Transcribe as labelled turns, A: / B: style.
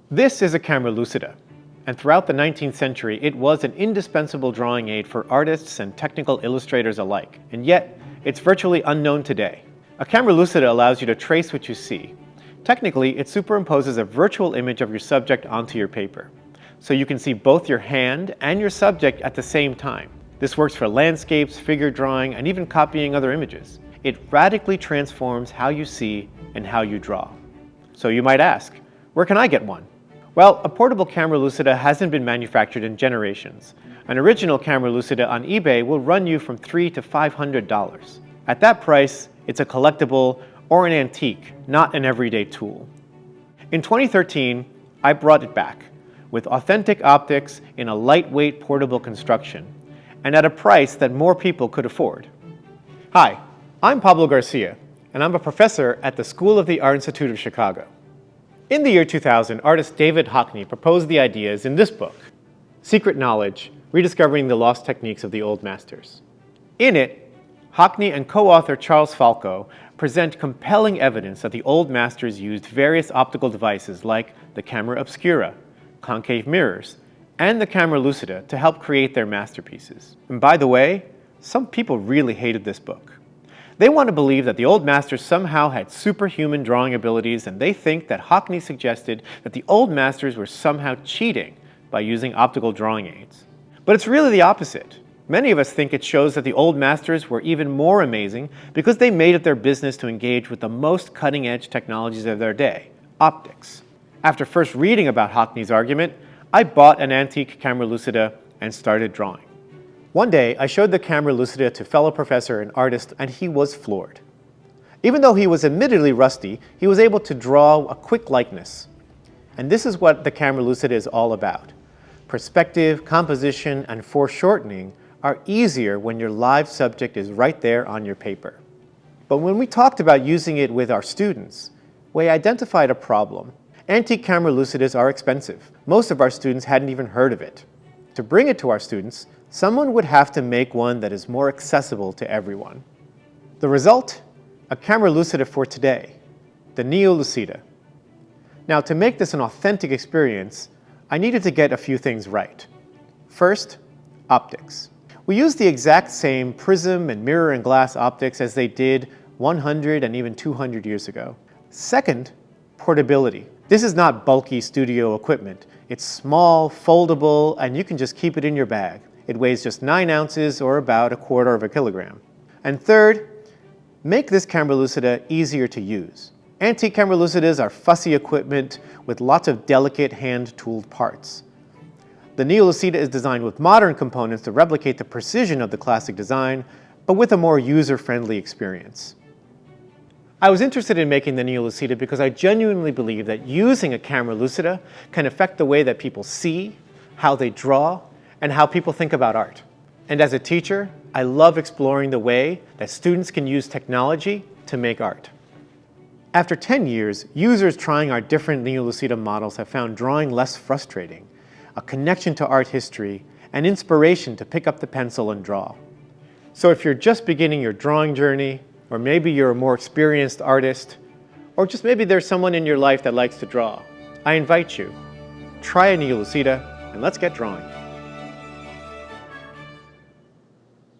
A: This is a camera lucida, and throughout the 19th century it was an indispensable drawing aid for artists and technical illustrators alike, and yet it's virtually unknown today. A camera lucida allows you to trace what you see. Technically, it superimposes a virtual image of your subject onto your paper, so you can see both your hand and your subject at the same time. This works for landscapes, figure drawing, and even copying other images. It radically transforms how you see and how you draw. So you might ask, where can I get one? Well, a portable camera lucida hasn't been manufactured in generations. An original camera lucida on eBay will run you from $300 to $500. At that price, it's a collectible or an antique, not an everyday tool. In 2013, I brought it back with authentic optics in a lightweight portable construction and at a price that more people could afford. Hi, I'm Pablo Garcia, and I'm a professor at the School of the Art Institute of Chicago. In the year 2000, artist David Hockney proposed the ideas in this book, Secret Knowledge: Rediscovering the Lost Techniques of the Old Masters. In it, Hockney and co-author Charles Falco present compelling evidence that the old masters used various optical devices like the camera obscura, concave mirrors, and the camera lucida to help create their masterpieces. And by the way, some people really hated this book. They want to believe that the old masters somehow had superhuman drawing abilities, and they think that Hockney suggested that the old masters were somehow cheating by using optical drawing aids. But it's really the opposite. Many of us think it shows that the old masters were even more amazing because they made it their business to engage with the most cutting-edge technologies of their day, optics. After first reading about Hockney's argument, I bought an antique camera lucida and started drawing. One day, I showed the camera lucida to fellow professor and artist, and he was floored. Even though he was admittedly rusty, he was able to draw a quick likeness. And this is what the camera lucida is all about. Perspective, composition, and foreshortening are easier when your live subject is right there on your paper. But when we talked about using it with our students, we identified a problem. Antique camera lucidas are expensive. Most of our students hadn't even heard of it. To bring it to our students, someone would have to make one that is more accessible to everyone. The result? A camera lucida for today, the NeoLucida. Now, to make this an authentic experience, I needed to get a few things right. First, optics. We used the exact same prism and mirror and glass optics as they did 100 and even 200 years ago. Second, portability. This is not bulky studio equipment. It's small, foldable, and you can just keep it in your bag. It weighs just 9 ounces or about 1/4 kilogram. And third, make this camera lucida easier to use. Antique camera lucidas are fussy equipment with lots of delicate hand-tooled parts. The NeoLucida is designed with modern components to replicate the precision of the classic design, but with a more user-friendly experience. I was interested in making the NeoLucida because I genuinely believe that using a camera lucida can affect the way that people see, how they draw, and how people think about art. And as a teacher, I love exploring the way that students can use technology to make art. After 10 years, users trying our different NeoLucida models have found drawing less frustrating, a connection to art history, and inspiration to pick up the pencil and draw. So if you're just beginning your drawing journey, or maybe you're a more experienced artist, or just maybe there's someone in your life that likes to draw, I invite you, try a NeoLucida and let's get drawing.